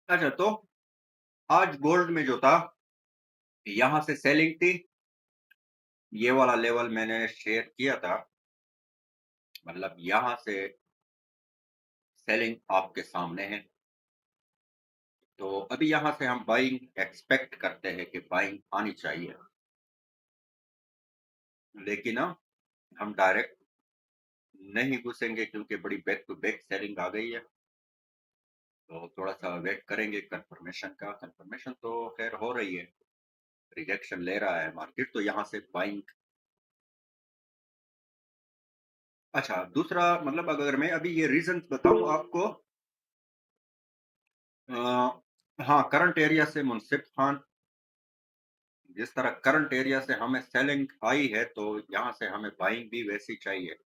अच्छा, तो आज गोल्ड में जो था, यहाँ से सेलिंग थी, ये वाला लेवल मैंने शेयर किया था, मतलब यहाँ से सेलिंग आपके सामने है। तो अभी यहाँ से हम बाइंग एक्सपेक्ट करते हैं कि बाइंग आनी चाहिए, लेकिन हम डायरेक्ट नहीं घुसेंगे क्योंकि बड़ी बैक टू बैक सेलिंग आ गई है। तो थोड़ा-सा वेट करेंगे कंफर्मेशन का, कंफर्मेशन तो खैर हो रही है, रिजेक्शन ले रहा है मार्केट, तो यहाँ से बाइंग। अच्छा, दूसरा मतलब अगर मैं अभी ये रीज़न्स बताऊँ आपको, अ, हाँ, करंट एरिया से मुनसिफ खान, जिस तरह करंट एरिया से हमें सेलिंग आई है, तो यहाँ से हमें बाइंग भी वैसी चाहिए।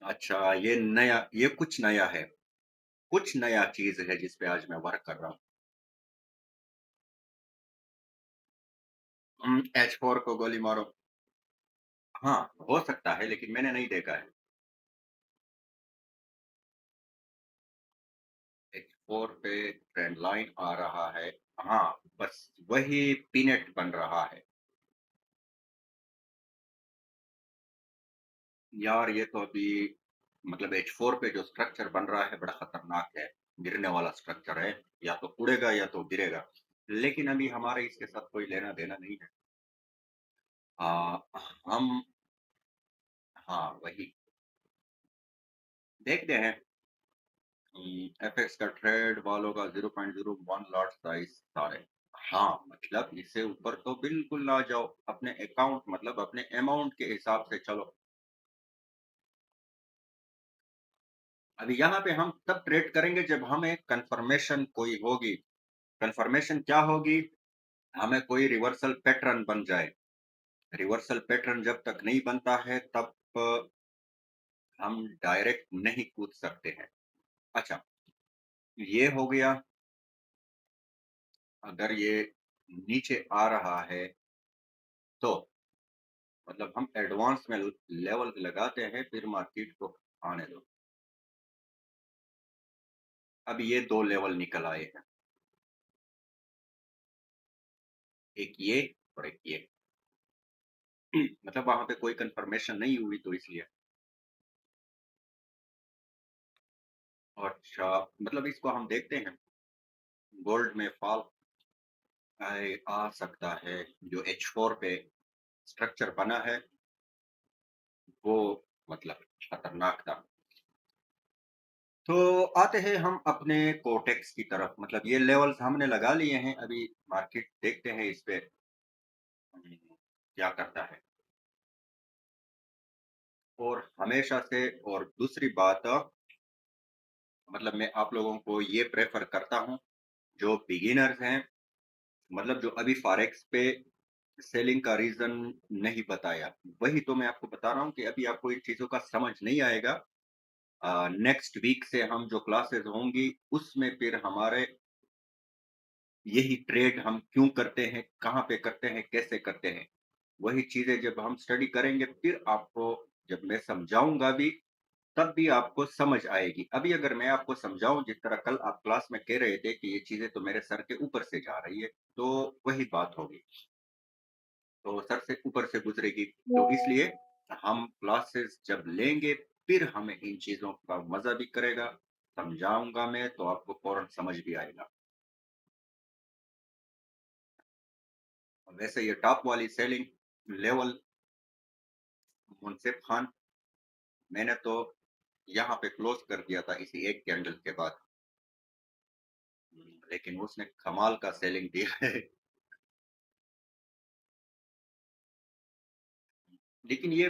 अच्छा, ये कुछ नया है, कुछ नया चीज़ है जिस पे आज मैं वर्क कर रहा हूँ। H4 को गोली मारो। हाँ, हो सकता है लेकिन मैंने नहीं देखा है। H4 पे ट्रेंड लाइन आ रहा है। हाँ, बस वही पीनट बन रहा है। यार ये तो अभी मतलब H4 पे जो स्ट्रक्चर बन रहा है बड़ा खतरनाक है, गिरने वाला स्ट्रक्चर है, या तो उड़ेगा या तो गिरेगा। लेकिन अभी हमारे इसके साथ कोई लेना-देना नहीं है। हम हाँ, वही देखते हैं। एफएक्स का ट्रेड वालों का 0.01 लॉट साइज़ था है। हाँ, मतलब इससे ऊपर तो बिल्कुल ना जाओ, अपने अकाउंट मतलब अपने अमाउंट के हिसाब से चलो। अभी यहाँ पे हम तब ट्रेड करेंगे जब हमें कंफर्मेशन कोई होगी। कंफर्मेशन क्या होगी? हमें कोई रिवर्सल पैटर्न बन जाए। रिवर्सल पैटर्न जब तक नहीं बनता है तब हम डायरेक्ट नहीं कूद सकते हैं। अच्छा, ये हो गया। अगर ये नीचे आ रहा है तो मतलब हम एडवांस में लेवल लगाते हैं, फिर मार्केट को आने दो। अब ये 2 लेवल निकल आए हैं, एक ये और एक ये। मतलब वहाँ पे कोई कंफर्मेशन नहीं हुई तो इसलिए। अच्छा, मतलब इसको हम देखते हैं, गोल्ड में फॉल आ सकता है। जो H4 पे स्ट्रक्चर बना है, वो मतलब खतरनाक था। तो आते हैं हम अपने कोटेक्स की तरफ, मतलब ये लेवल्स हमने लगा लिए हैं, अभी मार्केट देखते हैं इस पे क्या करता है। और हमेशा से, और दूसरी बात, मतलब मैं आप लोगों को ये प्रेफ़र करता हूँ, जो बिगिनर्स हैं, मतलब जो अभी फॉरेक्स पे सेलिंग का रीज़न नहीं बताया, वही तो मैं आपको बता रहा हूँ कि अभी आपको इन चीज़ों का समझ नहीं आएगा। नेक्स्ट वीक से हम जो क्लासेस होंगी, उसमें फिर हमारे यही ट्रेड हम क्यों करते हैं, कहाँ पे करते हैं, कैसे करते हैं, वही चीज़ें जब हम स्टडी करेंगे, फिर आपको जब मैं समझाऊँगा भी, तब भी आपको समझ आएगी। अभी अगर मैं आपको समझाऊँ जिस तरह कल आप क्लास में कह रहे थे कि ये चीज़ें तो मेरे सर के ऊपर से जा रही है, तो वही बात होगी। तो सर से ऊपर से गुज़रेगी, तो इसलिए हम क्लासेस जब लेंगे, फिर हमें इन चीज़ों का मज़ा भी करेगा, समझाऊँगा मैं तो आपको फ़ौरन समझ भी आएगा। वैसे ये टॉप वाली सेलिंग लेवल मुनसिफ खान, मैंने तो यहाँ पे क्लोज़ कर दिया था इसी एक कैंडल के बाद। लेकिन उसने कमाल का सेलिंग दिया है। लेकिन ये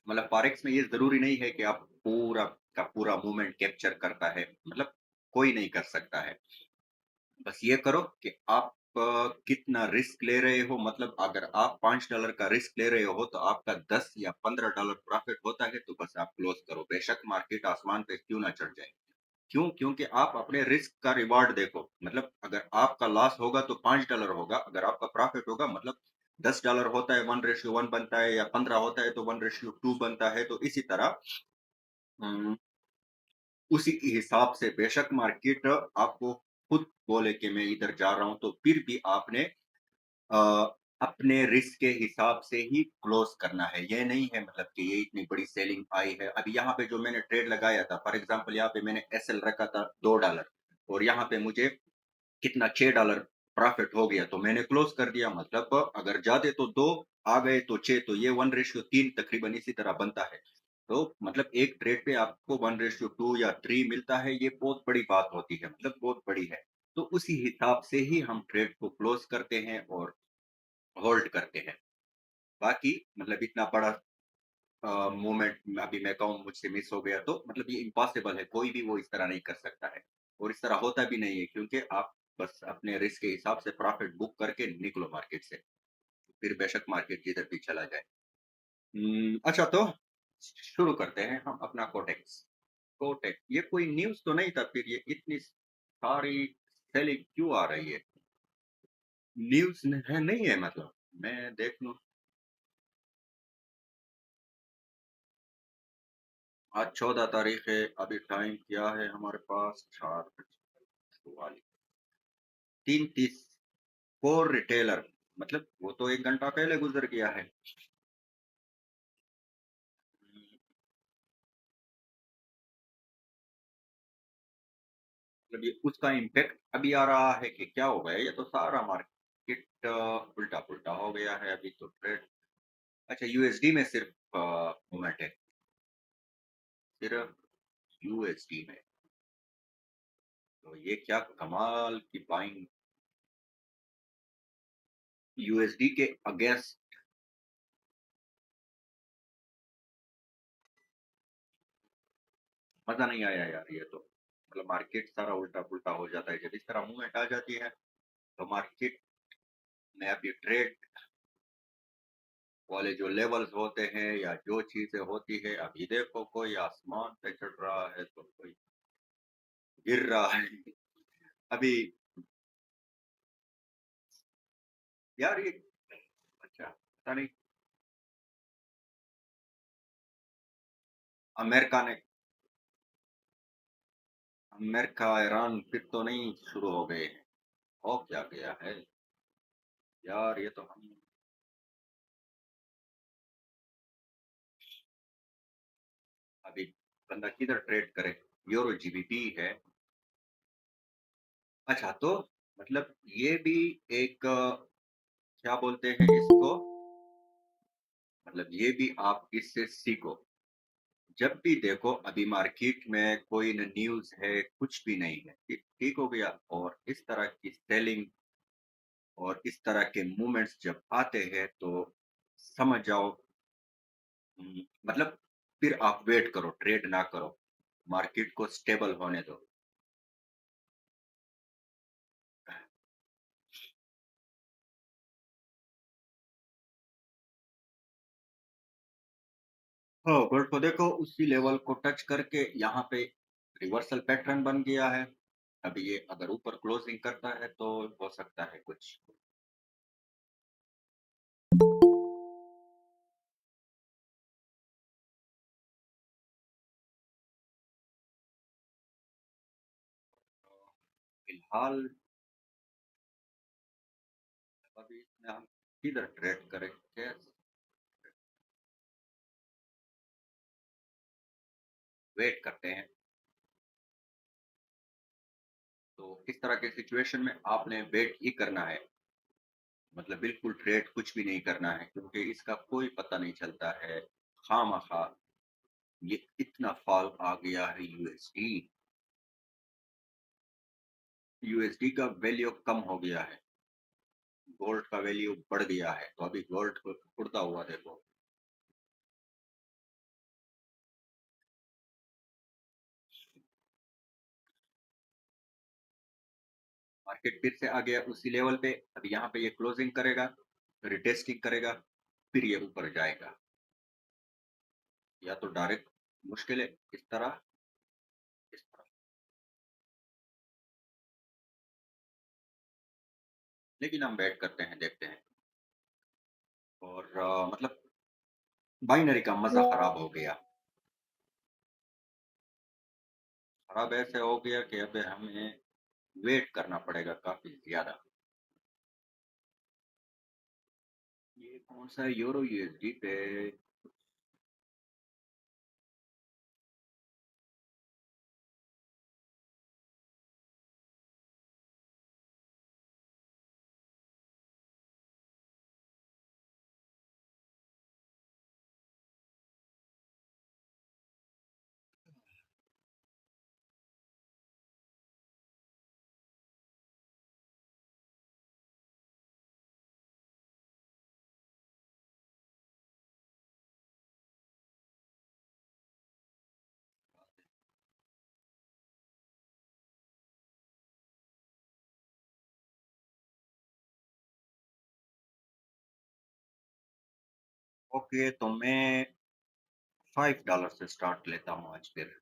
मतलब फॉरेक्स में ये ज़रूरी नहीं है कि आप पूरा का पूरा मूवमेंट कैप्चर करता है, मतलब कोई नहीं कर सकता है। बस ये करो कि आप कितना रिस्क ले रहे हो, मतलब अगर आप $5 का रिस्क ले रहे हो, तो आपका 10 या $15 प्रॉफ़िट होता है, तो बस आप क्लोज़ करो। बेशक मार्केट आसमान पे क्यों ना चढ़ जाए। क्यों? क्योंकि आप अपने रिस्क का रिवार्ड देखो। मतलब अगर आपका लॉस होगा तो $5 होगा, अगर आपका प्रॉफ़िट होगा मतलब $10 होता है, 1:1 बनता है, या 15 होता है तो 1:2 बनता है। तो इसी तरह उसी हिसाब से बेशक मार्केट आपको खुद बोले कि मैं इधर जा रहा हूँ, तो फिर भी आपने अपने रिस्क के हिसाब से ही क्लोज़ करना है। ये नहीं है मतलब कि ये इतनी बड़ी सेलिंग आई है। अभी यहाँ पे जो मैंने ट्रेड लगाया था, फॉर एग्ज़ाम्पल यहाँ पे मैंने एसएल रखा था $2 और यहाँ पे मुझे कितना $6 प्रॉफ़िट हो गया, तो मैंने क्लोज़ कर दिया। मतलब अगर जाते तो 2 आ गए तो 6, तो ये 1:3 तकरीबन इसी तरह बनता है। तो मतलब एक ट्रेड पे आपको 1:2 या 3 मिलता है, ये बहुत बड़ी बात होती है, मतलब बहुत बड़ी है। तो उसी हिसाब से ही हम ट्रेड को क्लोज़ करते हैं और होल्ड करते हैं। बाकी मतलब इतना बड़ा मूवमेंट अभी मैं कहूँ मुझसे मिस हो गया, तो मतलब ये इम्पॉसिबल है, कोई भी वो इस तरह नहीं कर सकता है और इस तरह होता भी नहीं है, क्योंकि आप बस अपने रिस्क के हिसाब से प्रॉफिट बुक करके निकलो मार्केट से, फिर बेशक मार्केट जिधर भी चला जाए। अच्छा, तो शुरू करते हैं हम अपना कोटेक्स। कोटेक ये कोई न्यूज़ तो नहीं था, फिर ये इतनी सारी सेलिंग क्यों आ रही है? न्यूज़ है नहीं है मतलब? मैं देख लूँ। आज 14 तारीख है, अभी टाइम क्या है हमारे पास? 4:44, 3:30। कोर रिटेलर मतलब वो तो 1 घंटा पहले गुज़र गया है। मतलब ये उसका इम्पैक्ट अभी आ रहा है कि क्या हो गया? ये तो सारा मार्केट उल्टा-पुल्टा हो गया है अभी तो ट्रेड। अच्छा, यूएसडी में सिर्फ मूवमेंट है, सिर्फ यूएसडी में। तो ये क्या कमाल की बाइंग यूएसडी के अगेंस्ट। मज़ा नहीं आया यार ये तो। मतलब मार्केट सारा उल्टा-पुल्टा हो जाता है, जब इस तरह मूवमेंट आ जाती है, तो मार्केट में अभी ट्रेड वाले जो लेवल्स होते हैं या जो चीज़ें होती है, अभी देखो कोई आसमान पे चढ़ रहा है, तो कोई गिर रहा है। अभी यार ये अच्छा, पता नहीं। अमेरिका ने अमेरिका, ईरान फिर तो नहीं शुरू हो गए हैं? हो क्या गया है? यार ये तो हम अभी बंदा किधर ट्रेड करे? यूरो जीबीपी है। अच्छा, तो मतलब ये भी एक क्या बोलते हैं इसको? मतलब ये भी आप इससे सीखो। जब भी देखो अभी मार्केट में कोई न न्यूज़ है, कुछ भी नहीं है, ठीक ठीक हो गया, और इस तरह की सेलिंग और इस तरह के मूवमेंट्स जब आते हैं, तो समझ जाओ। मतलब फिर आप वेट करो, ट्रेड ना करो, मार्केट को स्टेबल होने दो। हाँ, गोल्ड को देखो उसी लेवल को टच करके यहाँ पे रिवर्सल पैटर्न बन गया है। अभी ये अगर ऊपर क्लोजिंग करता है तो हो सकता है कुछ। फिलहाल अभी इसमें हम किधर ट्रेड करें? कैसे वेट करते हैं? तो इस तरह के सिचुएशन में आपने वेट ही करना है, मतलब बिल्कुल ट्रेड कुछ भी नहीं करना है, क्योंकि इसका कोई पता नहीं चलता है। खामखा ये इतना फॉल आ गया है। यूएसडी यूएसडी का वैल्यू कम हो गया है, गोल्ड का वैल्यू बढ़ गया है, तो अभी गोल्ड को उड़ता हुआ देखो। मार्केट फिर से आ गया उसी लेवल पे, अभी यहाँ पे ये क्लोजिंग करेगा, रिटेस्टिंग करेगा, फिर ये ऊपर जाएगा, या तो डायरेक्ट मुश्किल है इस तरह, इस तरह। लेकिन हम वेट करते हैं, देखते हैं। और मतलब बाइनरी का मजा खराब हो गया। खराब ऐसे हो गया कि अब हमें वेट करना पड़ेगा काफ़ी ज़्यादा। ये कौन-सा यूरो यूएसडी पे ओके, तो मैं $5 से स्टार्ट लेता हूँ आज फिर।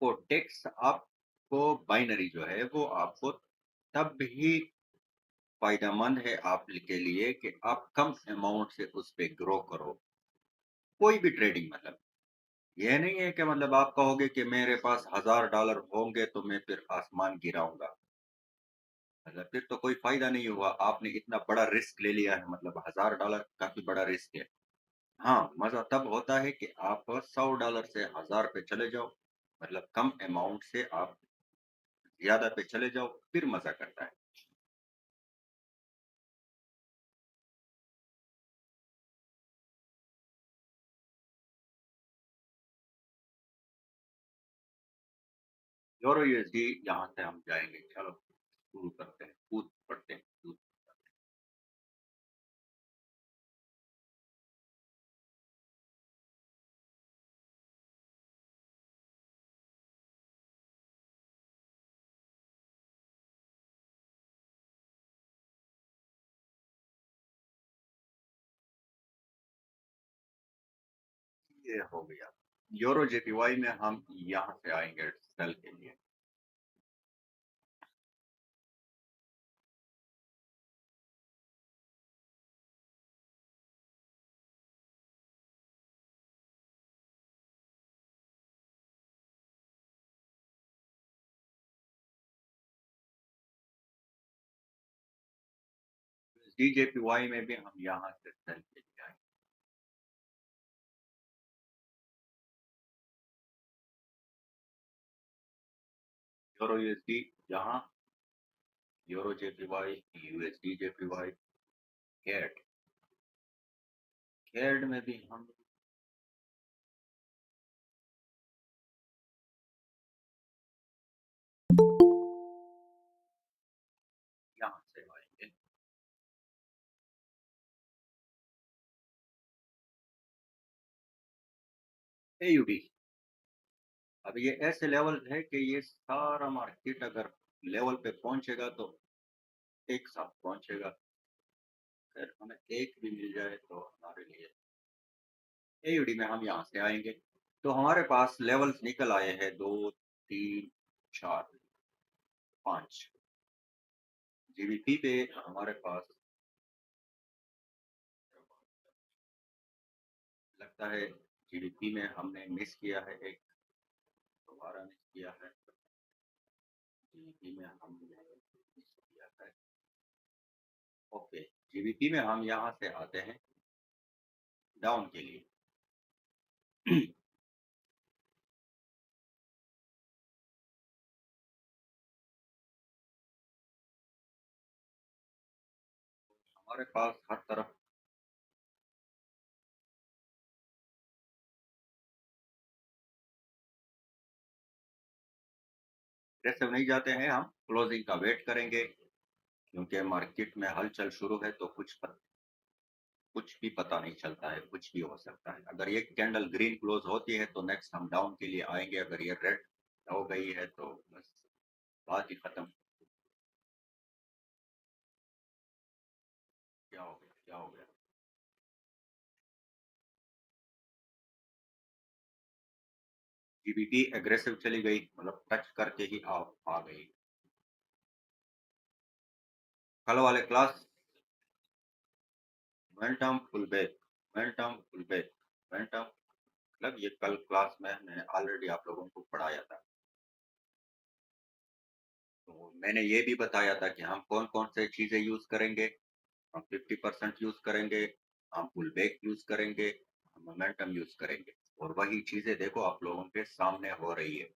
वो टैक्स आपको बाइनरी जो है वो आपको तब ही फ़ायदेमंद है आप के लिए कि आप कम अमाउंट से उस पे ग्रो करो। कोई भी ट्रेडिंग मतलब। ये नहीं है कि मतलब आप कहोगे कि मेरे पास $1000 होंगे तो मैं फिर आसमान गिराऊँगा। मतलब फिर तो कोई फ़ायदा नहीं हुआ। आपने इतना बड़ा रिस्क ले लिया है मतलब $1000 काफ़ी बड़ा रिस्क है। हाँ, मज़ा तब होता है कि आप $100 से 1000 पे चले जाओ। मतलब कम अमाउंट से आप ज़्यादा पे चले जाओ, फिर मज़ा करता है। यूरो यूएसडी यहाँ से हम जाएँगे। चलो शुरू करते हैं, कूद पड़ते हैं, कूद। ये हो गया। यूरो जेपीवाई में हम यहाँ से आएँगे सेल के लिए। यूएसडी जेपीवाई में भी हम यहाँ से सेल के लिए आएँगे। यूरो यूएसडी यहाँ, euro JPY, USD JPY, CAD. CAD में भी हम यहाँ से आएँगे। एयूडी। अब ये ऐसे लेवल है कि ये सारा मार्केट अगर लेवल पे पहुँचेगा तो एक साथ पहुँचेगा। अगर हमें एक भी मिल जाए तो हमारे लिए एयूडी में हम यहाँ से आएँगे। तो हमारे पास लेवल्स निकल आए हैं 2, 3, 4, 5। जीबीपी पे हमारे पास लगता है जीडीपी में हमने मिस किया है एक, दोबारा मिस किया है। जीबीपी में हमने मिस किया है। ओके, जीबीपी में हम यहाँ से आते हैं डाउन के लिए। हमारे पास हर तरफ ऐसे नहीं जाते हैं, हम क्लोजिंग का वेट करेंगे क्योंकि मार्केट में हलचल शुरू है तो कुछ भी पता नहीं चलता है, कुछ भी हो सकता है। अगर ये कैंडल ग्रीन क्लोज होती है तो नेक्स्ट हम डाउन के लिए आएँगे, अगर ये रेड हो गई है तो बस बात ही खत्म। क्या क्या हो गया, क्या हो गया? जीबीटी एग्रेसिव चली गई, मतलब टच करके ही आप आ गई। कल वाले क्लास वेंटम फुल बैक, वेंटम फुल बैक, वेंटम, मतलब ये कल क्लास में मैंने ऑलरेडी आप लोगों को पढ़ाया था। तो मैंने ये भी बताया था कि हम कौन कौन से चीजें यूज करेंगे। हम 50% यूज करेंगे, हम पुल बैक यूज करेंगे, हम मोमेंटम यूज करेंगे। और वही चीजें देखो आप लोगों के सामने हो रही है।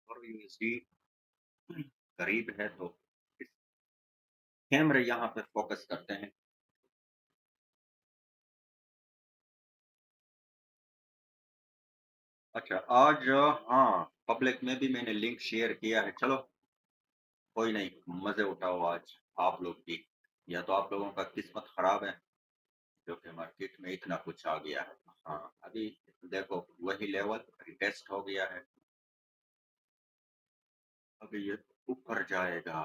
और यूएसडी करीब है तो इस कैमरे यहाँ पे फोकस करते हैं। अच्छा आज हाँ, पब्लिक में भी मैंने लिंक शेयर किया है। चलो कोई नहीं, मजे उठाओ आज आप लोग भी। या तो आप लोगों का किस्मत खराब है जो कि मार्केट में इतना कुछ आ गया है। हाँ अभी देखो वही लेवल टेस्ट हो गया है, अभी ये ऊपर जाएगा।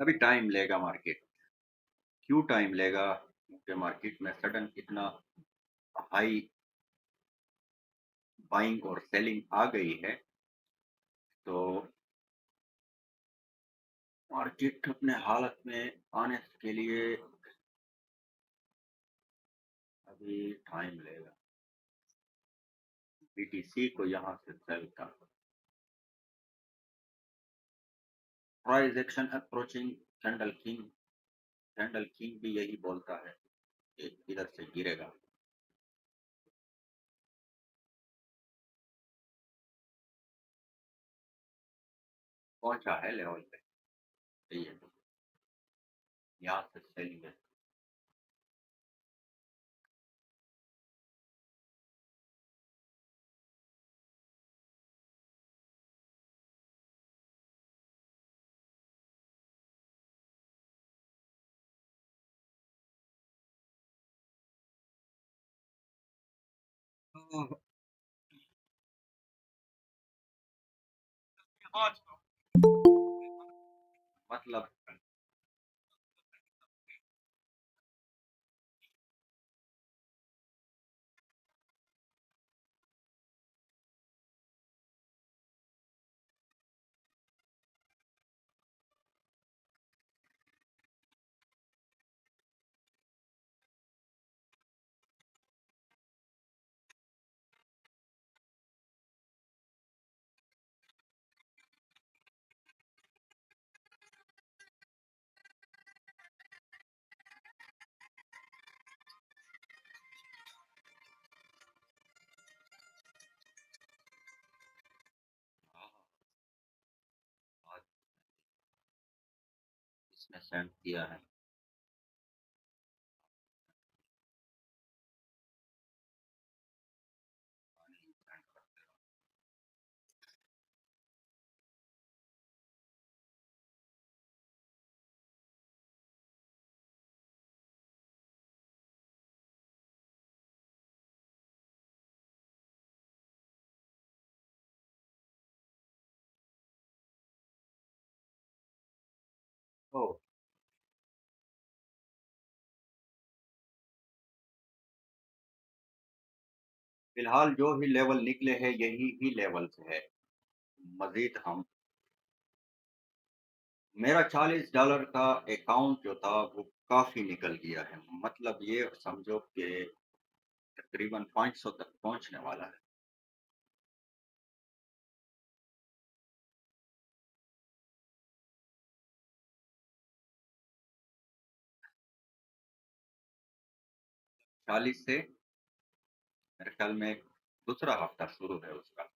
अभी टाइम लेगा मार्केट। क्यों टाइम लेगा? क्योंकि मार्केट में सडन इतना हाई बाइंग और सेलिंग आ गई है। तो मार्केट अपने हालत में आने के लिए अभी टाइम लेगा। बीटीसी को यहाँ से सेल कर, price action approaching, candle king, candle king भी यही बोलता है कि इधर से गिरेगा। पहुंचा है लेवल पे, सही है। यहाँ से सेलिंग है। मतलब आज इसने सेंड किया है। तो फिलहाल जो ही लेवल निकले हैं यही ही लेवल्स है। मजीद हम, मेरा $40 का अकाउंट जो था वो काफी निकल गया है। मतलब ये समझो कि तकरीबन 500 तक पहुंचने वाला है। 40 से मेरे ख्याल में दूसरा हफ्ता शुरू है उसका।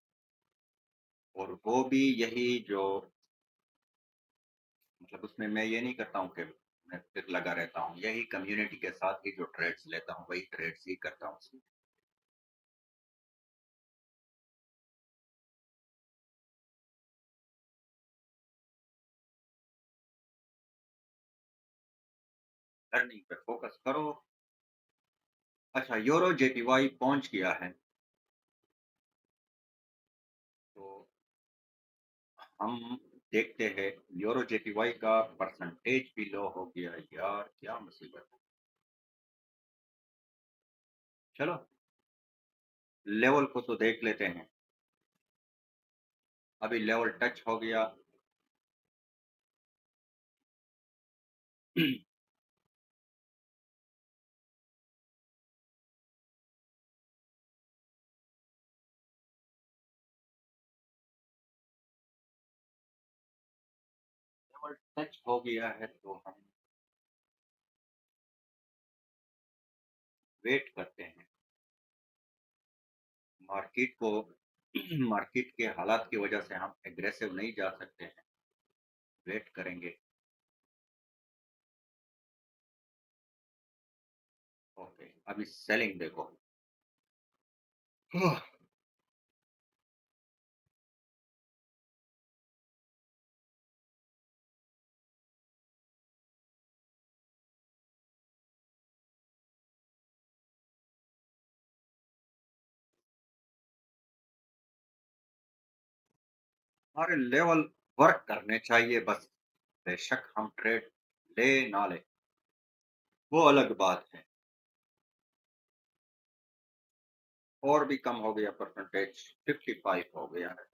और वो भी यही जो मतलब उसमें मैं ये नहीं करता हूँ कि मैं फिर लगा रहता हूँ, यही कम्युनिटी के साथ ही जो ट्रेड्स लेता हूँ वही ट्रेड्स ही करता हूँ उसमें। लर्निंग पे फोकस करो। अच्छा, यूरो जेपीवाई पहुंच गया है, तो हम देखते हैं। यूरो जेपीवाई का परसेंटेज भी लो हो गया यार, क्या मुसीबत है। चलो, लेवल को तो देख लेते हैं। अभी लेवल टच हो गया। लेवल टच हो गया है तो हम वेट करते हैं मार्केट को। मार्केट के हालात की वजह से हम एग्रेसिव नहीं जा सकते हैं, वेट करेंगे। ओके, अभी सेलिंग देखो। हमारे लेवल वर्क करने चाहिए बस। बेशक हम ट्रेड ले ना ले, वो अलग बात है। और भी कम हो गया परसेंटेज, 55 हो गया है।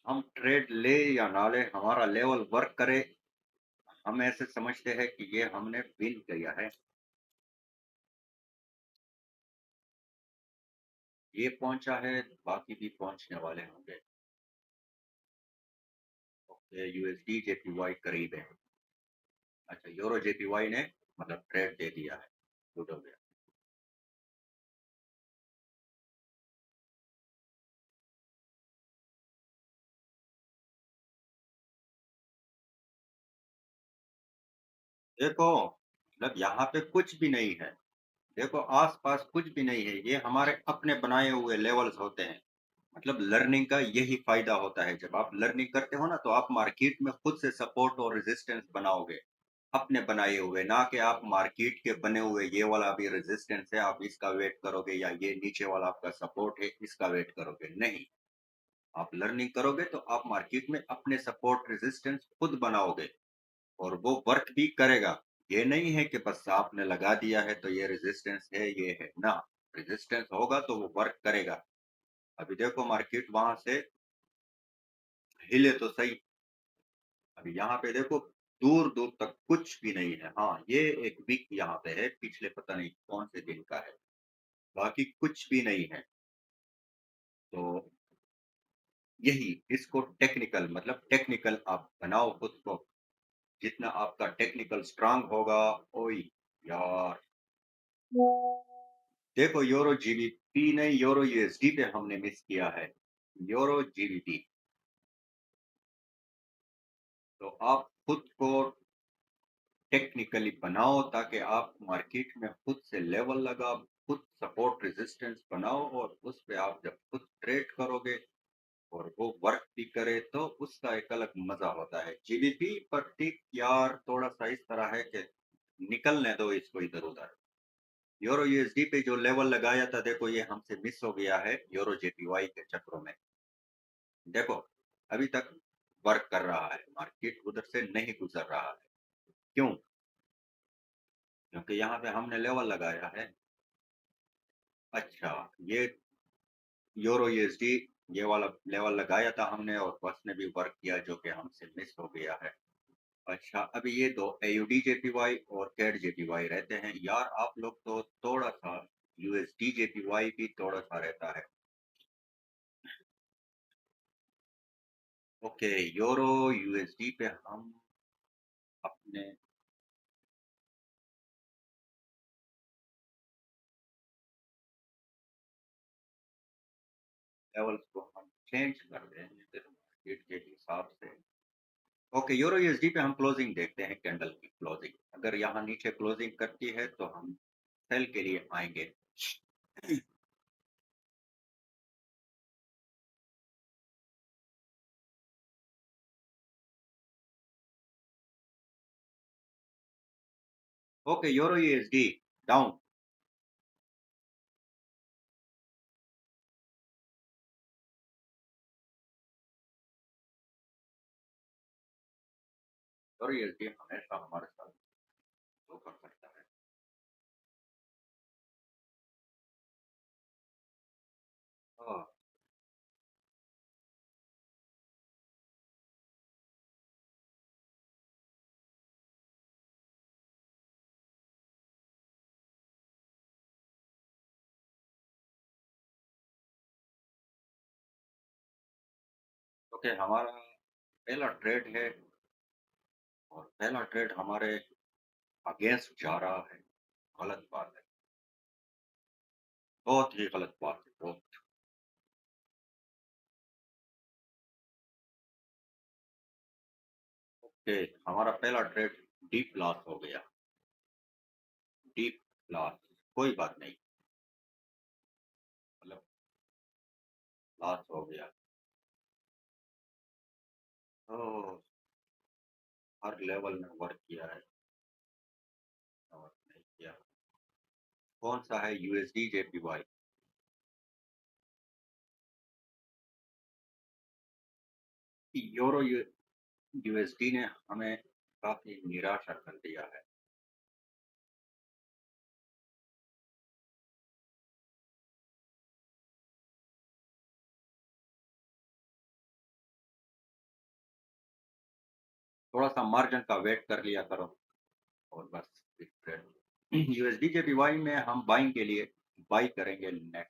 हम ट्रेड ले या ना ले, हमारा लेवल वर्क करे। हम ऐसे समझते हैं कि ये हमने विन किया है। ये पहुंचा है, बाकी भी पहुंचने वाले होंगे। ओके, यूएसडी जेपीवाई करीब है। अच्छा, यूरो जेपीवाई ने मतलब ट्रेड दे दिया है, गुड हो गया। देखो, मतलब यहाँ पे कुछ भी नहीं है। देखो, आसपास कुछ भी नहीं है, ये हमारे अपने बनाए हुए लेवल्स होते हैं। मतलब लर्निंग का यही फायदा होता है, जब आप लर्निंग करते हो ना तो आप मार्केट में खुद से सपोर्ट और रेजिस्टेंस बनाओगे, अपने बनाए हुए, ना कि आप मार्केट के बने हुए ये वाला भी रेजिस्टेंस है आप इसका वेट करोगे, या ये नीचे वाला आपका सपोर्ट है इसका वेट करोगे। नहीं, आप लर्निंग करोगे तो आप मार्केट में अपने सपोर्ट रेजिस्टेंस खुद बनाओगे, और वो वर्क भी करेगा। ये नहीं है कि बस आपने लगा दिया है तो ये रेजिस्टेंस है ये है ना। रेजिस्टेंस होगा तो वो वर्क करेगा। अभी देखो मार्केट वहां से हिले तो सही। अभी यहाँ पे देखो, दूर दूर तक कुछ भी नहीं है। हाँ, ये एक वीक यहाँ पे है, पिछले पता नहीं कौन से दिन का है, बाकी कुछ भी नहीं है। तो यही, इसको टेक्निकल मतलब टेक्निकल आप बनाओ खुद को। जितना आपका टेक्निकल स्ट्रांग होगा, ओई यार। देखो, यूरो जीबीपी नहीं, यूरो यूएसडी पे हमने मिस किया है। यूरो जीबीपी, तो आप खुद को टेक्निकली बनाओ ताकि आप मार्केट में खुद से लेवल लगा, खुद सपोर्ट रेजिस्टेंस बनाओ, और उस पे आप जब खुद ट्रेड करोगे और वो वर्क भी करे तो उसका एक अलग मजा होता है। जीबीपी पर ठीक यार, थोड़ा सा इस तरह है कि निकलने दो इसको इधर उधर। यूरो यूएसडी पे जो लेवल लगाया था, देखो ये हमसे मिस हो गया है यूरो जेपीवाई के चक्रों में। देखो, अभी तक वर्क कर रहा है, मार्केट उधर से नहीं गुजर रहा है। क्यों? क्योंकि यहाँ पे हमने लेवल लगाया है। अच्छा, ये यूरो यूएसडी, ये वाला लेवल लगाया था हमने और बस ने भी वर्क किया, जो कि हमसे मिस हो गया है। अच्छा, अभी ये दो एयूडी जेपीवाई और कैड जेपीवाई रहते हैं यार। आप लोग तो थोड़ा सा, यूएसडी जेपीवाई भी थोड़ा सा रहता है। ओके, यूरो यूएसडी पे हम अपने लेवल्स को हम चेंज कर दें फिर मार्केट के हिसाब से। ओके, यूरो यूएसडी पे हम क्लोजिंग देखते हैं, कैंडल की क्लोजिंग। अगर यहाँ नीचे क्लोजिंग करती है तो हम सेल के लिए आएंगे। Okay, euro USD down. Euro USD हमेशा हमारे साथ धोखा करता है। हाँ, ओके, हमारा पहला ट्रेड है और पहला ट्रेड हमारे अगेंस्ट जा रहा है। गलत बात है, बहुत ही गलत बात है, बहुत। ओके, हमारा पहला ट्रेड डीप लॉस हो गया। डीप लॉस, कोई बात नहीं, मतलब लॉस हो गया। तो हर लेवल में वर्क किया है और नहीं किया। कौन सा है? USD JPY. यूरो यूएसडी ने हमें काफी निराशा कर दिया है। थोड़ा सा मार्जिन का वेट कर लिया करो और बस यूएसडी जेपीवाई में हम बाइंग के लिए बाई करेंगे नेट,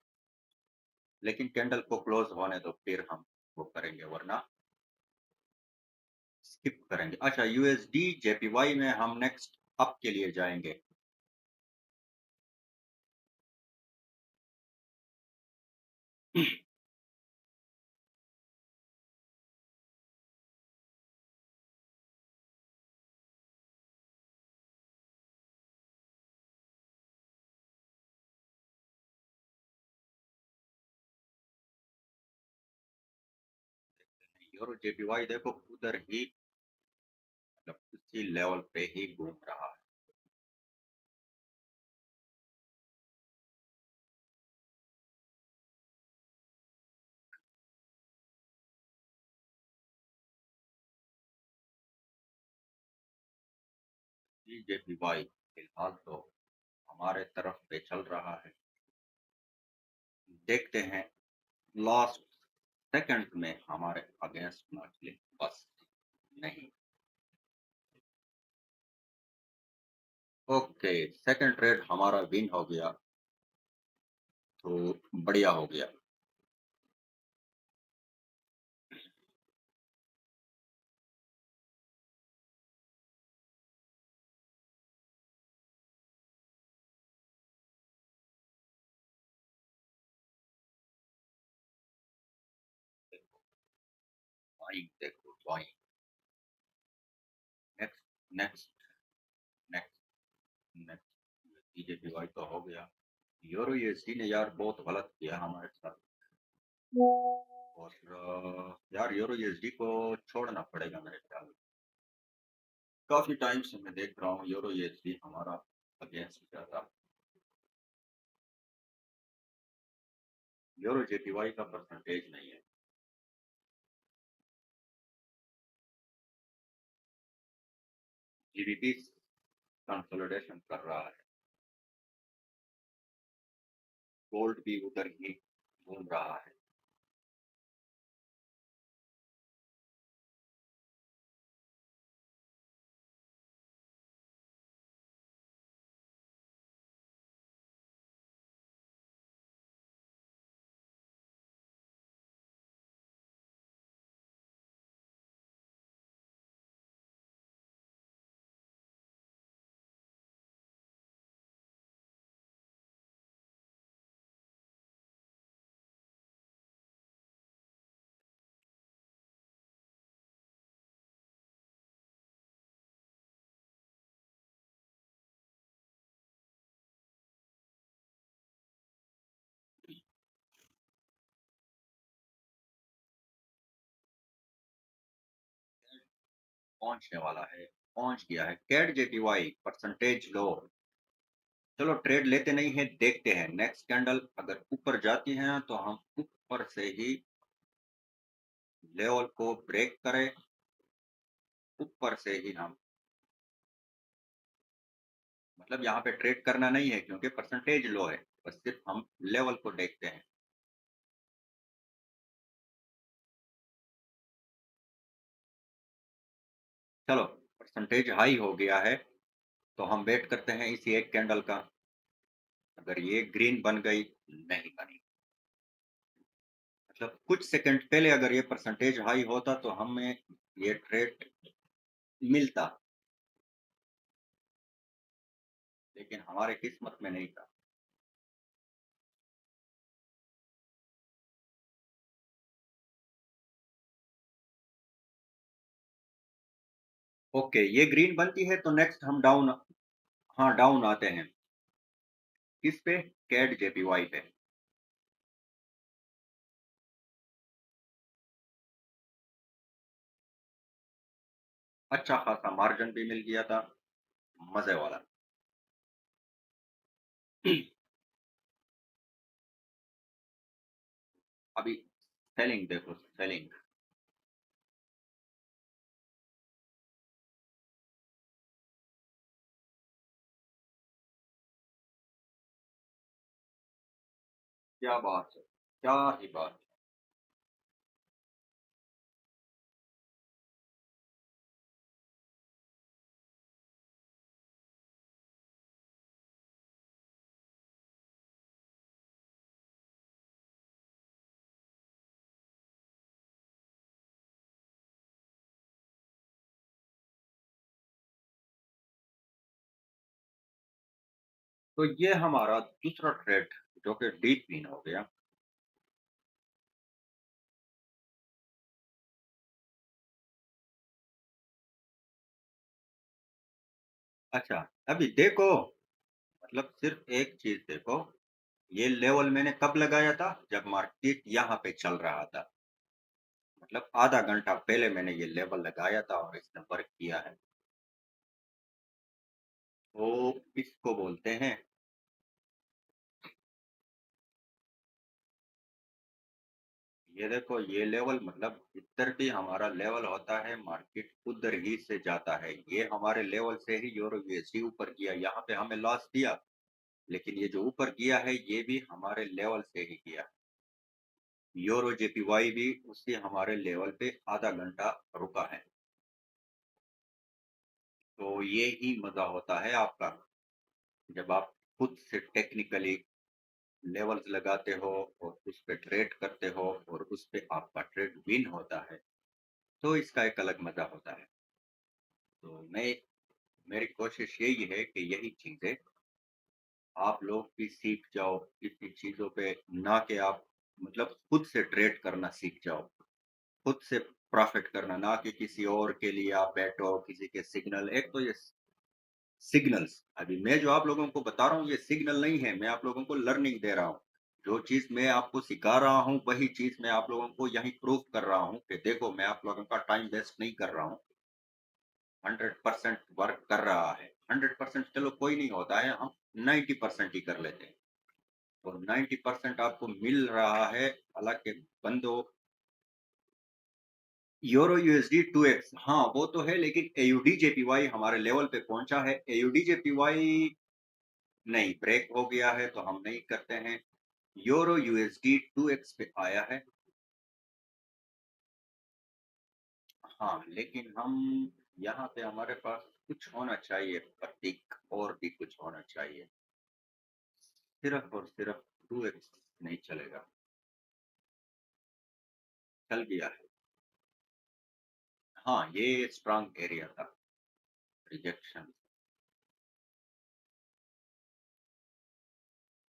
लेकिन कैंडल को क्लोज होने दो फिर हम वो करेंगे, वरना स्किप करेंगे। अच्छा, यूएसडी जेपीवाई में हम नेक्स्ट अप के लिए जाएंगे। यूरो जेपीवाई देखो उधर ही, मतलब उसी लेवल पे ही घूम रहा है। जेपीवाई फिलहाल तो हमारे तरफ पे चल रहा है। देखते हैं लास्ट सेकंड में हमारे अगेंस्ट ना चले, बस। नहीं। ओके, सेकंड ट्रेड हमारा विन हो गया, तो बढ़िया हो गया। बाइंग देखो, buying. Next, next, next, next JPY तो हो गया। यूरो यूएसडी ने यार बहुत गलत किया हमारे साथ। और यार यूरो यूएसडी को छोड़ना पड़ेगा मेरे ख्याल में। काफी टाइम से मैं देख रहा हूँ यूरो यूएसडी हमारा अगेंस्ट जाता। यूरो जेपीवाई का परसेंटेज नहीं है। जीबीपी कंसोलिडेशन कर रहा है। गोल्ड भी उधर ही घूम रहा है। पहुंचने वाला है, पहुंच गया है। कैट जेपीवाई परसेंटेज लो। चलो ट्रेड लेते नहीं है, देखते हैं नेक्स्ट कैंडल अगर ऊपर जाती है तो हम ऊपर से ही लेवल को ब्रेक करें, ऊपर से ही हम मतलब यहाँ पे ट्रेड करना नहीं है क्योंकि परसेंटेज लो है, बस सिर्फ हम लेवल को देखते हैं। चलो परसेंटेज हाई हो गया है तो हम वेट करते हैं इसी एक कैंडल का। अगर ये ग्रीन बन गई, नहीं बनी, मतलब कुछ सेकंड पहले अगर ये परसेंटेज हाई होता तो हमें ये ट्रेड मिलता, लेकिन हमारे किस्मत में नहीं था। ओके, ये ग्रीन बनती है तो नेक्स्ट हम डाउन, हाँ डाउन आते हैं। किस पे? कैट जेपीवाई पे। अच्छा खासा मार्जिन भी मिल गया था, मजे वाला। अभी सेलिंग देखो, सेलिंग। क्या बात है, क्या ही बात। तो ये हमारा दूसरा ट्रेड जो कि डीप विन हो गया। अच्छा, अभी देखो, मतलब सिर्फ एक चीज देखो, ये लेवल मैंने कब लगाया था? जब मार्केट यहाँ पे चल रहा था, मतलब आधा घंटा पहले मैंने ये लेवल लगाया था और इसने वर्क किया है। तो इसको बोलते हैं, ये देखो ये लेवल, मतलब इधर भी हमारा लेवल होता है, मार्केट उधर ही से जाता है। ये हमारे लेवल से ही यूरो यूएसडी ऊपर किया, यहाँ पे हमें लॉस दिया, लेकिन ये जो ऊपर किया है ये भी हमारे लेवल से ही किया। यूरो जेपीवाई भी उससे हमारे लेवल पे आधा घंटा रुका है। तो ये ही मजा होता है आपका, जब आप खुद से टेक्निकली लेवल्स लगाते हो और उस पे ट्रेड करते हो और उस पे आपका ट्रेड विन होता है, तो इसका एक अलग मजा होता है। तो मैं, मेरी कोशिश यही है कि यही चीजें आप लोग भी सीख जाओ इतनी चीजों पे, ना कि आप मतलब खुद से ट्रेड करना सीख जाओ, खुद से प्रॉफिट करना, ना कि किसी और के लिए आप बैठो किसी के सिग्नल। एक तो ये सिग्नल्स, अभी मैं जो आप लोगों को बता रहा हूँ ये सिग्नल नहीं है, मैं आप लोगों को लर्निंग दे रहा हूँ। जो चीज मैं आपको सिखा रहा हूँ वही चीज मैं आप लोगों को यही प्रूफ कर रहा हूँ कि देखो मैं आप लोगों का टाइम वेस्ट नहीं कर रहा हूँ। 100% वर्क कर रहा है। 100% चलो कोई नहीं होता है, हम 90% ही कर लेते हैं, और 90% आपको मिल रहा है। हालांकि बंदो, यूरो यूएसडी 2x, हाँ वो तो है, लेकिन एयूडी जेपीवाई हमारे लेवल पे पहुंचा है। एयूडी जेपीवाई नहीं, ब्रेक हो गया है तो हम नहीं करते हैं। यूरो यूएसडी 2x पे आया है। हाँ लेकिन हम यहाँ पे हमारे पास कुछ होना चाहिए प्रतीक, और भी कुछ होना चाहिए, सिर्फ और सिर्फ 2x नहीं चलेगा। चल गया है। हाँ ये स्ट्रांग एरिया था, रिजेक्शन।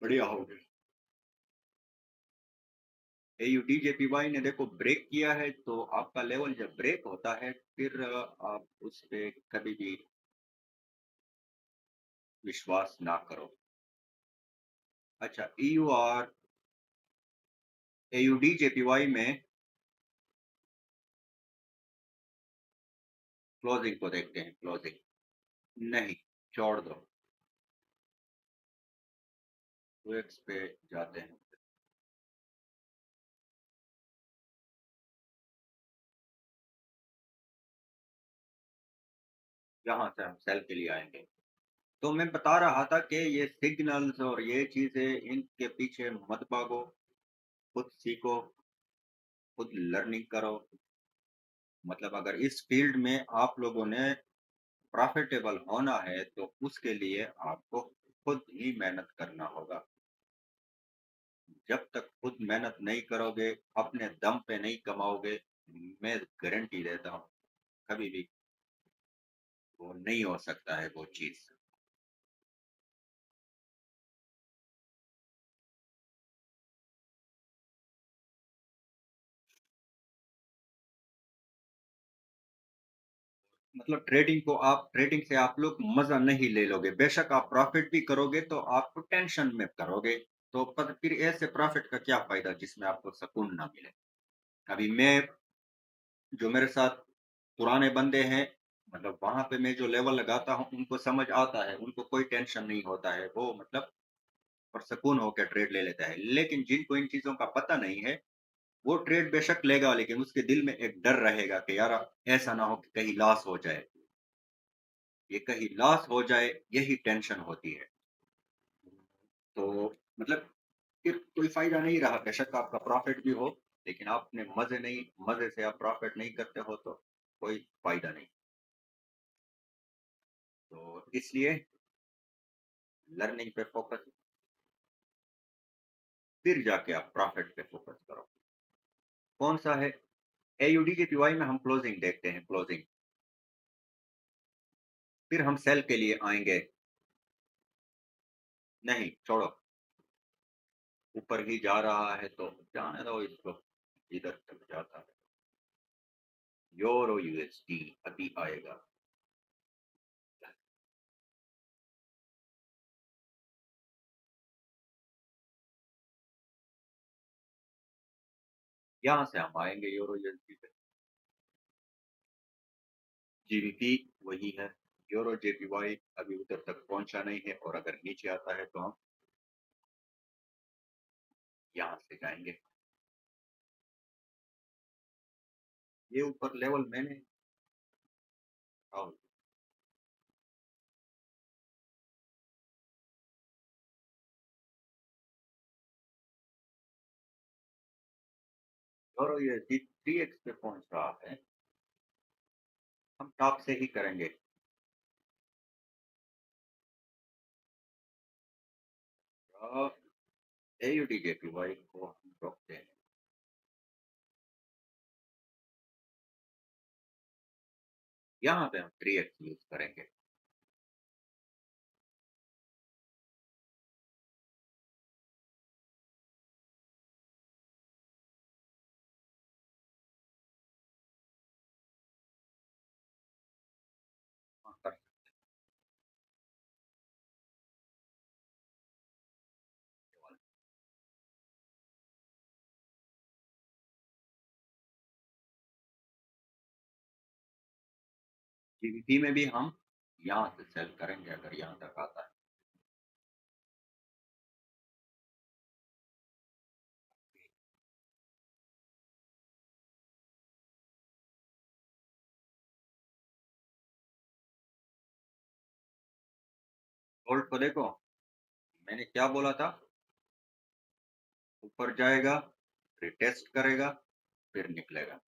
बढ़िया हो गया। एयूडीजेपीवाई ने देखो ब्रेक किया है, तो आपका लेवल जब ब्रेक होता है फिर आप उस पे कभी भी विश्वास ना करो। अच्छा, ईयू और एयूडीजेपीवाई में क्लोजिंग को देखते हैं, क्लोजिंग। नहीं, छोड़ दो। 2x पे जाते हैं। यहाँ से हम सेल के लिए आएंगे। तो मैं बता रहा था कि ये सिग्नल्स और ये चीजें, इनके पीछे मत भागो। खुद सीखो, खुद लर्निंग करो। मतलब अगर इस फील्ड में आप लोगों ने प्रॉफिटेबल होना है तो उसके लिए आपको खुद ही मेहनत करना होगा। जब तक खुद मेहनत नहीं करोगे, अपने दम पे नहीं कमाओगे, मैं गारंटी देता हूँ कभी भी वो नहीं हो सकता है वो चीज। मतलब ट्रेडिंग से आप लोग मजा नहीं ले लोगे। बेशक आप प्रॉफिट भी करोगे तो आपको टेंशन में करोगे। तो पर फिर ऐसे प्रॉफिट का क्या फायदा जिसमें आपको सुकून ना मिले। अभी मैं, जो मेरे साथ पुराने बंदे हैं, मतलब वहां पे मैं जो लेवल लगाता हूँ उनको समझ आता है, उनको कोई टेंशन नहीं होता है, वो मतलब और सुकून होकर ट्रेड ले लेता है। लेकिन जिनको इन चीजों का पता नहीं है, वो ट्रेड बेशक लेगा लेकिन उसके दिल में एक डर रहेगा कि यार ऐसा ना हो कि कहीं लॉस हो जाए। ये कहीं लॉस हो जाए, यही टेंशन होती है। तो मतलब फिर कोई फायदा नहीं रहा। बेशक आपका प्रॉफिट भी हो, लेकिन आपने मजे से आप प्रॉफिट नहीं करते हो तो कोई फायदा नहीं। तो इसलिए लर्निंग पे फोकस, फिर जाके आप प्रॉफिट पे फोकस करो। कौन सा है? एयूडी के पीवाई में हम क्लोजिंग देखते हैं, क्लोजिंग। फिर हम सेल के लिए आएंगे। नहीं, छोड़ो। ऊपर ही जा रहा है तो जाने दो इसको, इधर तक जाता है। यूरो यूएसडी अभी आएगा। यहाँ से हम आएंगे यूरो यूएसडी पे। जीबीपी वही है। यूरो जेपीवाई अभी उधर तक पहुंचा नहीं है, और अगर नीचे आता है तो हम यहाँ से जाएंगे। ये ऊपर लेवल मैंने, और यूरो यूएसडी 3x पे पहुंच रहा है। हम टॉप से ही करेंगे। एयूडी जेपीवाई को हम रोकते हैं। यहाँ पे हम 3x यूज करेंगे। जीबीपी में भी हम यहाँ से सेल करेंगे अगर यहाँ तक आता है। गोल्ड को देखो, मैंने क्या बोला था। ऊपर जाएगा, फिर टेस्ट करेगा, फिर निकलेगा।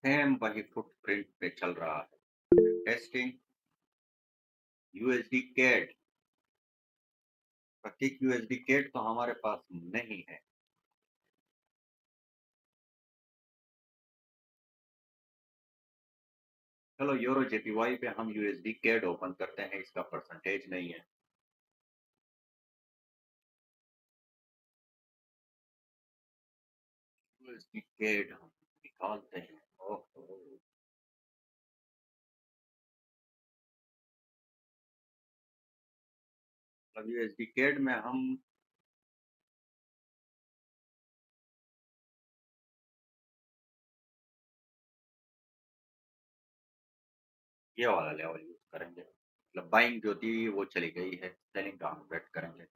सेम वही फुटप्रिंट पे चल रहा है। टेस्टिंग। यूएसडी कैड, प्रतीक यूएसडी कैड तो हमारे पास नहीं है। चलो यूरो जेपीवाई पे हम यूएसडी कैड ओपन करते हैं, इसका परसेंटेज नहीं है। यूएसडी कैड हम निकालते हैं। ओहो। अब यूएसडी कैड में हम ये वाला लेवल यूज़ करेंगे। मतलब बाइंग जो थी वो चली गई है, सेलिंग का हम वेट करेंगे।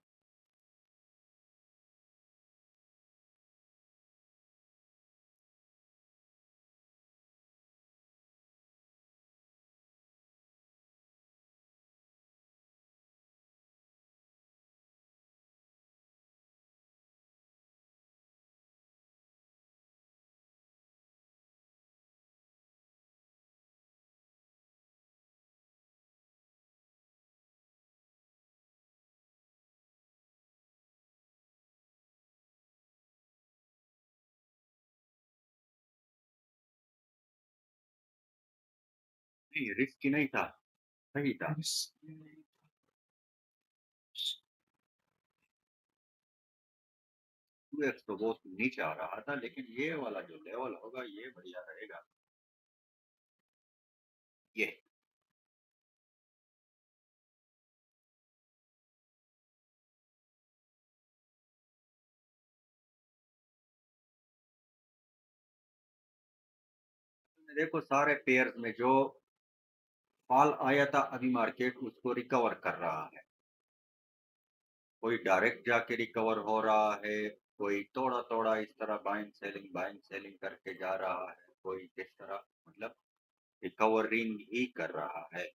नहीं, रिस्की नहीं था, सही था। 2x तो बहुत नीचे आ रहा था, लेकिन ये वाला जो लेवल होगा ये बढ़िया रहेगा। ये देखो सारे पेयर्स में जो फॉल आया था अभी मार्केट उसको रिकवर कर रहा है। कोई डायरेक्ट जाके रिकवर हो रहा है, कोई थोड़ा-थोड़ा इस तरह बाइंग सेलिंग करके जा रहा है, कोई इस तरह मतलब रिकवरिंग ही कर रहा है।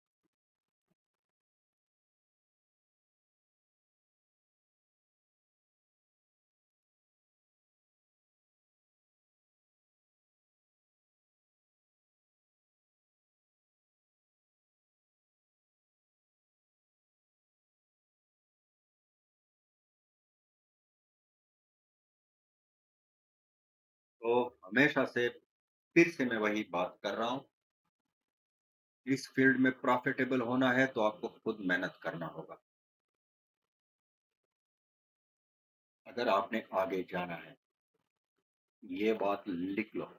तो हमेशा से फिर से मैं वही बात कर रहा हूँ, इस फील्ड में प्रॉफिटेबल होना है तो आपको खुद मेहनत करना होगा। अगर आपने आगे जाना है, ये बात लिख लो।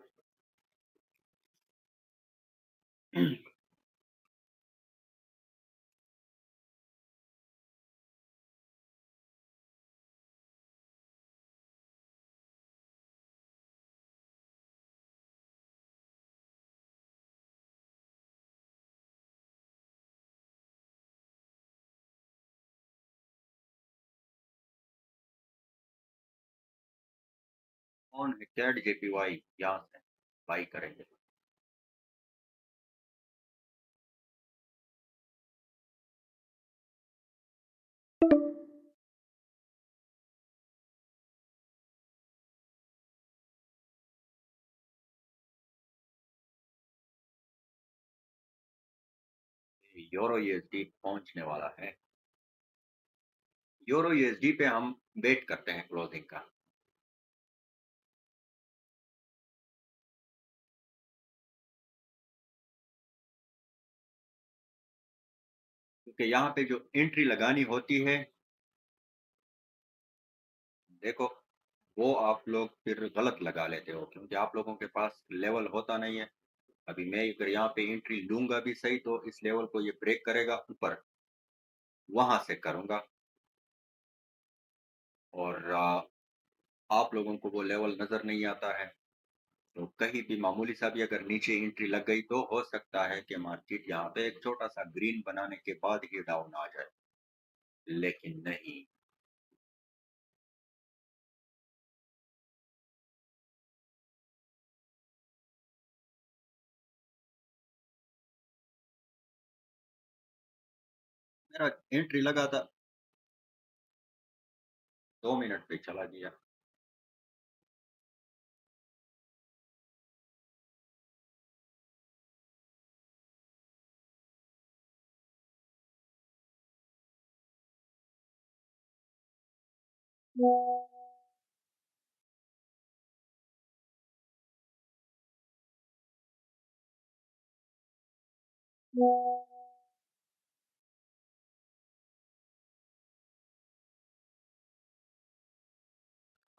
कौन है चैट जेपीवाई यहाँ से बाई करेंगे? यूरो यूएसडी पहुंचने वाला है। यूरो यूएसडी पे हम वेट करते हैं क्लोजिंग का। क्योंकि यहाँ पे जो एंट्री लगानी होती है, देखो वो आप लोग फिर गलत लगा लेते हो क्योंकि आप लोगों के पास लेवल होता नहीं है। अभी मैं अगर यहाँ पे एंट्री लूंगा भी सही तो इस लेवल को ये ब्रेक करेगा ऊपर, वहां से करूंगा। और आप लोगों को वो लेवल नजर नहीं आता है, तो कहीं भी मामूली सा भी अगर नीचे एंट्री लग गई तो हो सकता है कि मार्केट यहाँ पे एक छोटा सा ग्रीन बनाने के बाद ही डाउन आ जाए, लेकिन नहीं। मेरा एंट्री लगा था, 2 मिनट पे चला गया। हम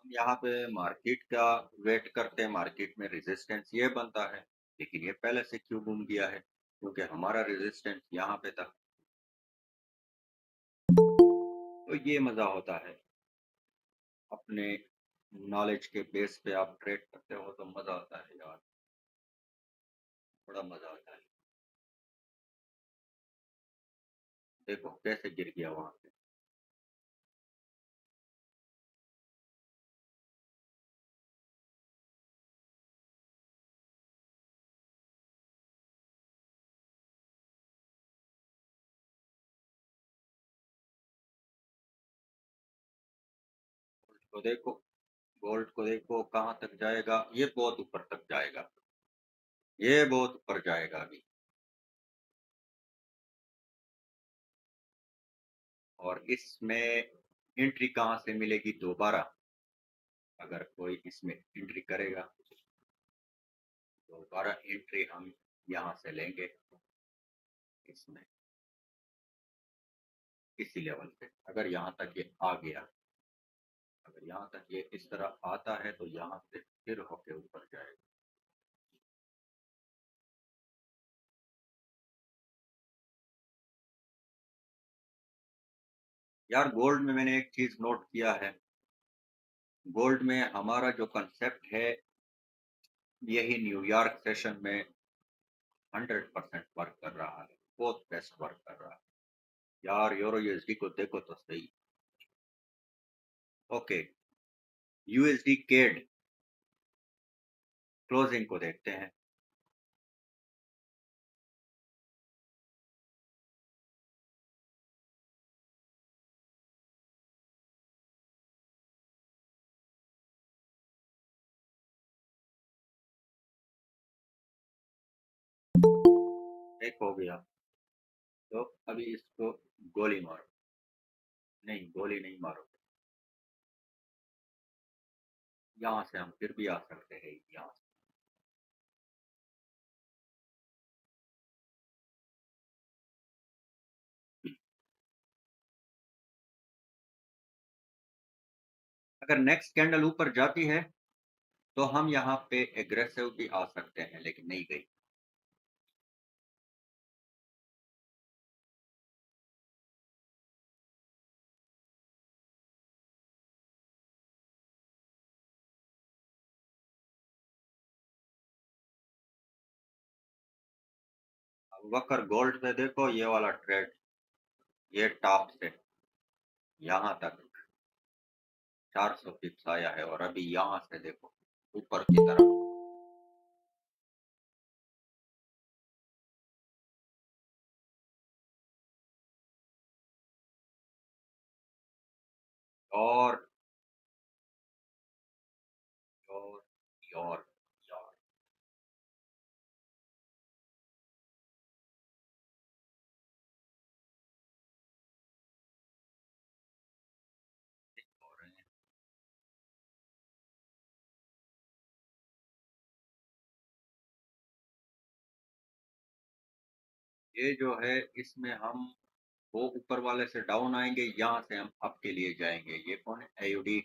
यहाँ पे मार्केट का वेट करते हैं, मार्केट में रेजिस्टेंस ये बनता है, लेकिन ये पहले से क्यों घूम गया है? क्योंकि हमारा रेजिस्टेंस यहाँ पे था। तो ये मजा होता है, अपने नॉलेज के बेस पे आप ट्रेड करते हो तो मजा आता है यार, बड़ा मजा आता है। देखो कैसे गिर गया वहां से। तो देखो गोल्ड को देखो कहाँ तक जाएगा, ये बहुत ऊपर तक जाएगा, ये बहुत ऊपर जाएगा अभी। और इसमें एंट्री कहाँ से मिलेगी दोबारा, अगर कोई इसमें एंट्री करेगा, दोबारा एंट्री हम यहाँ से लेंगे इसमें, इसी लेवल पे। अगर यहाँ तक ये आ गया, अगर यहाँ तक ये इस तरह आता है तो यहाँ से फिर होके ऊपर जाएगा। यार गोल्ड में मैंने एक चीज नोट किया है, गोल्ड में हमारा जो कंसेप्ट है, यही न्यूयॉर्क सेशन में 100% वर्क कर रहा है, बहुत बेस्ट वर्क कर रहा है। यार यूरो यूएसडी को देखो तो सही। ओके, यूएसडी केड क्लोजिंग को देखते हैं। देखो भैया, तो अभी इसको गोली मारो, नहीं गोली नहीं मारो, यहाँ से हम फिर भी आ सकते हैं यहाँ से। अगर नेक्स्ट कैंडल ऊपर जाती है तो हम यहाँ पे एग्रेसिव भी आ सकते हैं, लेकिन नहीं गई। अब वक्र गोल्ड पे देखो, ये वाला ट्रेड, ये टॉप से यहाँ तक 400 पिप्स आया है, और अभी यहाँ से देखो ऊपर की तरफ। और और और और हो रहे हैं। ये जो है, इसमें हम वो ऊपर वाले से डाउन आएंगे, यहाँ से हम अप के लिए जाएंगे। ये कौन है, एयूडी।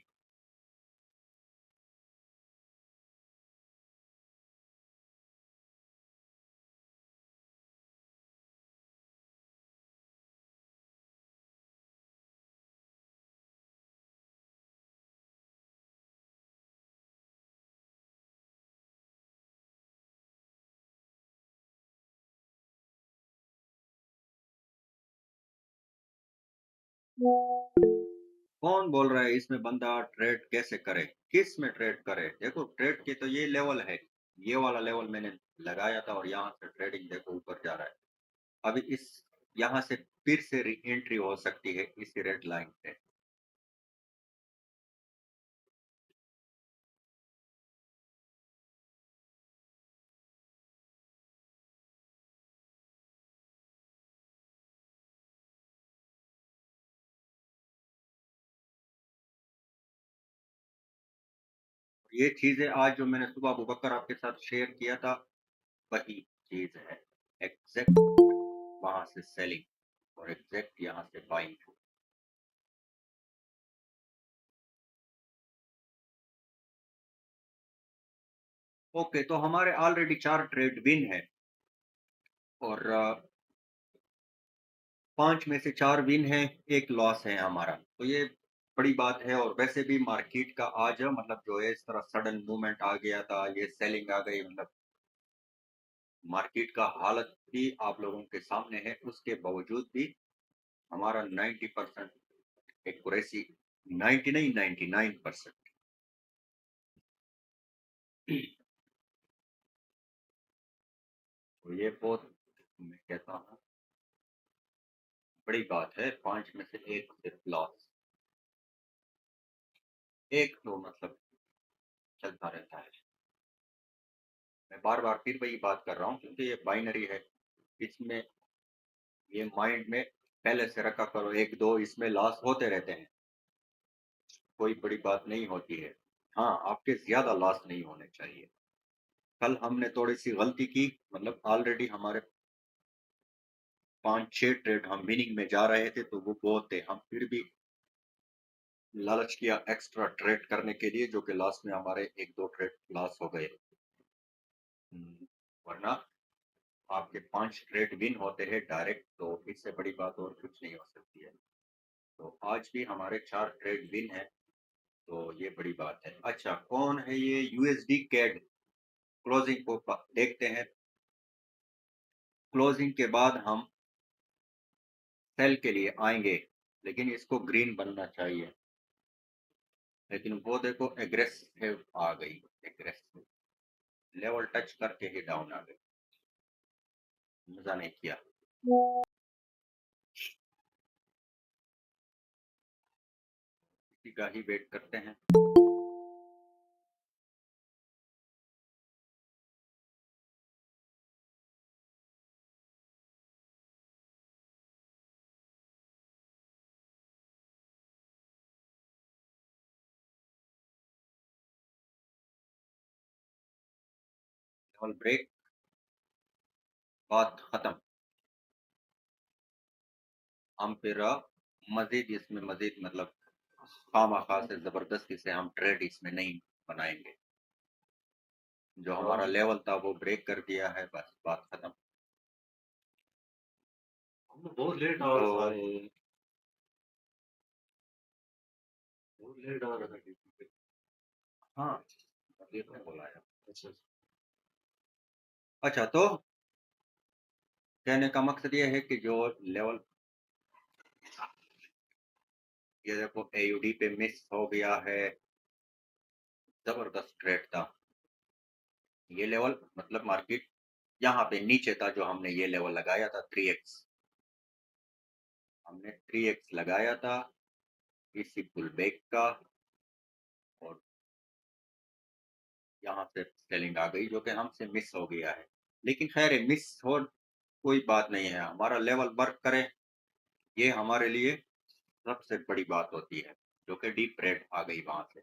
कौन बोल रहा है इसमें बंदा ट्रेड कैसे करे, किस में ट्रेड करे? देखो ट्रेड के तो ये लेवल है, ये वाला लेवल मैंने लगाया था, और यहाँ से ट्रेडिंग देखो ऊपर जा रहा है। अभी इस यहाँ से फिर से री एंट्री हो सकती है इस रेड लाइन पे। ये चीजें आज जो मैंने सुबह अबू बकर आपके साथ शेयर किया था, वही चीज है, एग्जैक्ट वहां से सेलिंग और एग्जैक्ट यहाँ से बाइंग। ओके, तो हमारे ऑलरेडी 4 ट्रेड विन है, और 5 में से 4 विन है, एक लॉस है हमारा, तो ये बड़ी बात है। और वैसे भी मार्केट का आज मतलब जो है, इस तरह सडन मूवमेंट आ गया था, ये सेलिंग आ गई, मतलब मार्केट का हालत भी आप लोगों के सामने है, उसके बावजूद भी हमारा 90% एक्यूरेसी, 90 नहीं 99%। तो ये बहुत, मैं कहता हूँ, बड़ी बात है। 5 में से 1 सिर्फ लॉस, एक तो मतलब चलता रहता है। मैं बार-बार फिर वही बात कर रहा हूँ क्योंकि ये बाइनरी है। इसमें ये माइंड में पहले से रखा करो, 1-2 इसमें लॉस होते रहते हैं, कोई बड़ी बात नहीं होती है। हाँ, आपके ज़्यादा लॉस नहीं होने चाहिए। कल हमने थोड़ी-सी गलती की, मतलब ऑलरेडी हमारे 5-6 ट्रेड हम विनिंग में जा रहे थे, तो वो बहुत थे। हम फिर भी लालच किया एक्स्ट्रा ट्रेड करने के लिए, जो कि लास्ट में हमारे 1-2 ट्रेड लॉस हो गए। वरना आपके 5 ट्रेड विन होते हैं डायरेक्ट, तो इससे बड़ी बात और कुछ नहीं हो सकती है। तो आज भी हमारे 4 ट्रेड विन हैं, तो ये बड़ी बात है। अच्छा, कौन है ये यूएसडी कैड? क्लोजिंग को देखते हैं। क्लोजिंग के बाद हम सेल के लिए आएंगे, लेकिन इसको ग्रीन बनना चाहिए। लेकिन वो देखो एग्रेसिव आ गई, एग्रेसिव लेवल टच करके ही डाउन आ गई, मजा नहीं किया। इसी का ही वेट करते हैं। लेवल ब्रेक, बात खत्म। हम फिर मजीद इसमें मजीद मतलब खामा से जबरदस्ती से हम ट्रेड इसमें नहीं बनाएंगे। जो हमारा लेवल था वो ब्रेक कर दिया है, बस बात खत्म। बहुत लेट तो आवर्स आ रहे हैं, बहुत लेट आ रहा है। हाँ, अभी तो बोला है। अच्छा। अच्छा, तो कहने का मकसद ये है कि जो लेवल, ये देखो एयूडी पे मिस हो गया है, जबरदस्त ट्रेड था। ये लेवल मतलब मार्केट यहाँ पे नीचे था, जो हमने ये लेवल लगाया था 3x, हमने 3x लगाया था इसी पुल बैक का, और यहाँ से सेलिंग आ गई, जो कि हमसे मिस हो गया है। लेकिन खैर है, मिस हो कोई बात नहीं है, हमारा लेवल वर्क करे, ये हमारे लिए सबसे बड़ी बात होती है, जो कि डीप रेड आ गई वहां से।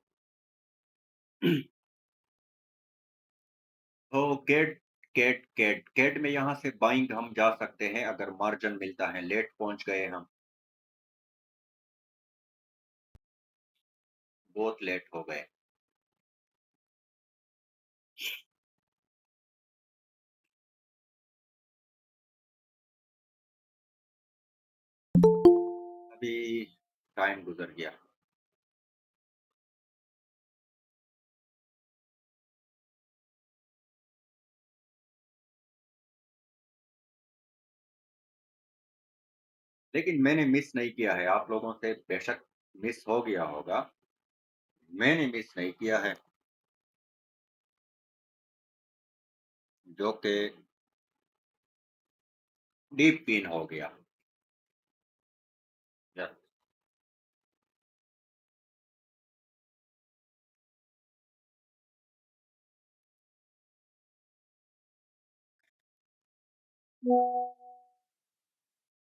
तो कैट कैट कैट कैट में यहाँ से बाइंग हम जा सकते हैं अगर मार्जिन मिलता है। लेट पहुंच गए हम, बहुत लेट हो गए। अभी टाइम गुजर गया। लेकिन मैंने मिस नहीं किया है, आप लोगों से बेशक मिस हो गया होगा, मैंने मिस नहीं किया है, जो कि डीप पिन हो गया। यस।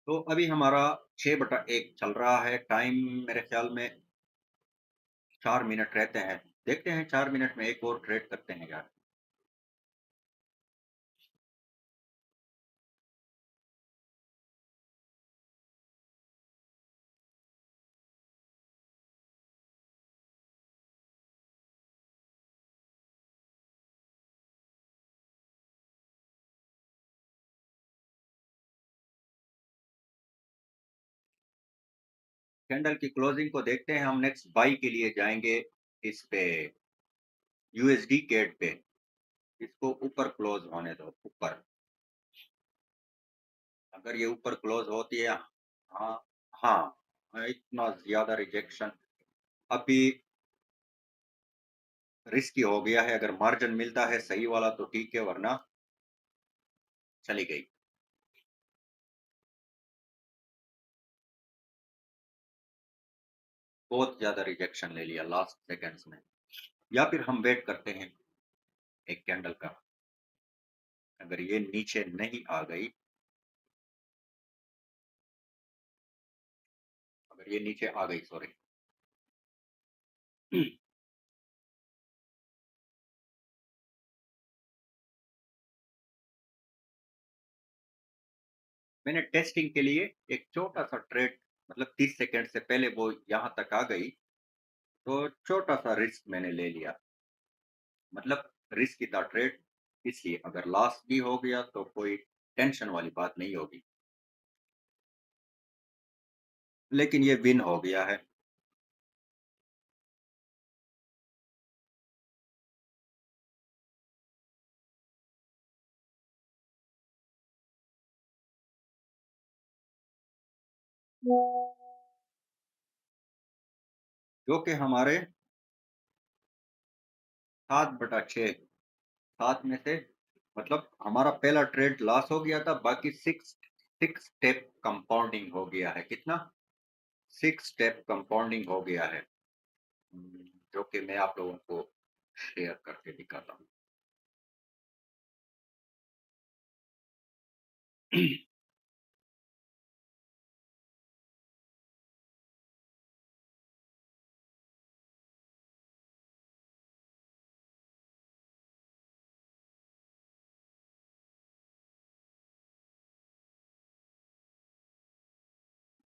तो अभी हमारा 6/1 चल रहा है टाइम, मेरे ख्याल में 4 मिनट रहते हैं। देखते हैं 4 मिनट में एक और ट्रेड करते हैं यार। कैंडल की क्लोजिंग को देखते हैं, हम नेक्स्ट बाई के लिए जाएंगे इस पे, यूएसडी केट पे। इसको ऊपर क्लोज होने दो, ऊपर। अगर ये ऊपर क्लोज होती है, हाँ, हाँ, इतना ज़्यादा रिजेक्शन अभी रिस्की हो गया है, अगर मार्जिन मिलता है सही वाला तो ठीक है, वरना चली गई। बहुत ज़्यादा रिजेक्शन ले लिया लास्ट सेकंड्स में। या फिर हम वेट करते हैं एक कैंडल का, अगर ये नीचे नहीं आ गई, अगर ये नीचे आ गई सॉरी। मैंने टेस्टिंग के लिए एक छोटा-सा ट्रेड, मतलब 30 सेकंड से पहले वो यहाँ तक आ गई, तो छोटा-सा रिस्क मैंने ले लिया। मतलब रिस्क था ट्रेड, इसलिए अगर लॉस भी हो गया तो कोई टेंशन वाली बात नहीं होगी। लेकिन ये विन हो गया है। जो कि हमारे 7/6, 7 में से, मतलब हमारा पहला ट्रेड लॉस हो गया था, बाकी 6 स्टेप कंपाउंडिंग हो गया है। कितना? 6 स्टेप कंपाउंडिंग हो गया है। जो कि मैं आप लोगों को शेयर करके दिखाता हूँ।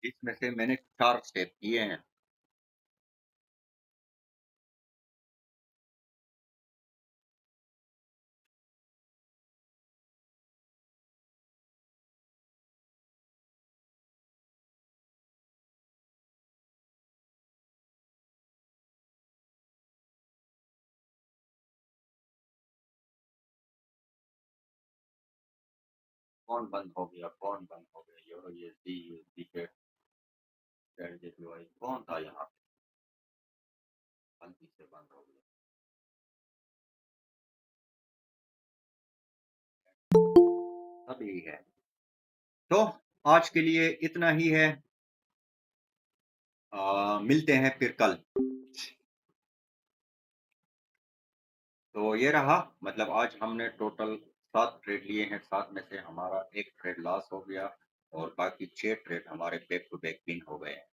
इसमें से मैंने 4 स्टेप किए हैं। कौन बंद हो गया? कौन बंद हो गया? यूरो यूएसडी, यूएसडी के जेपीवाई कौन था यहाँ पे? गलती से बंद हो गया। सब यही है। तो आज के लिए इतना ही है। मिलते हैं फिर कल। तो ये रहा, मतलब आज हमने टोटल 7 ट्रेड लिए हैं, 7 में से हमारा 1 ट्रेड लॉस हो गया और बाकी 6 ट्रेड हमारे बैक टू बैक विन हो गए हैं।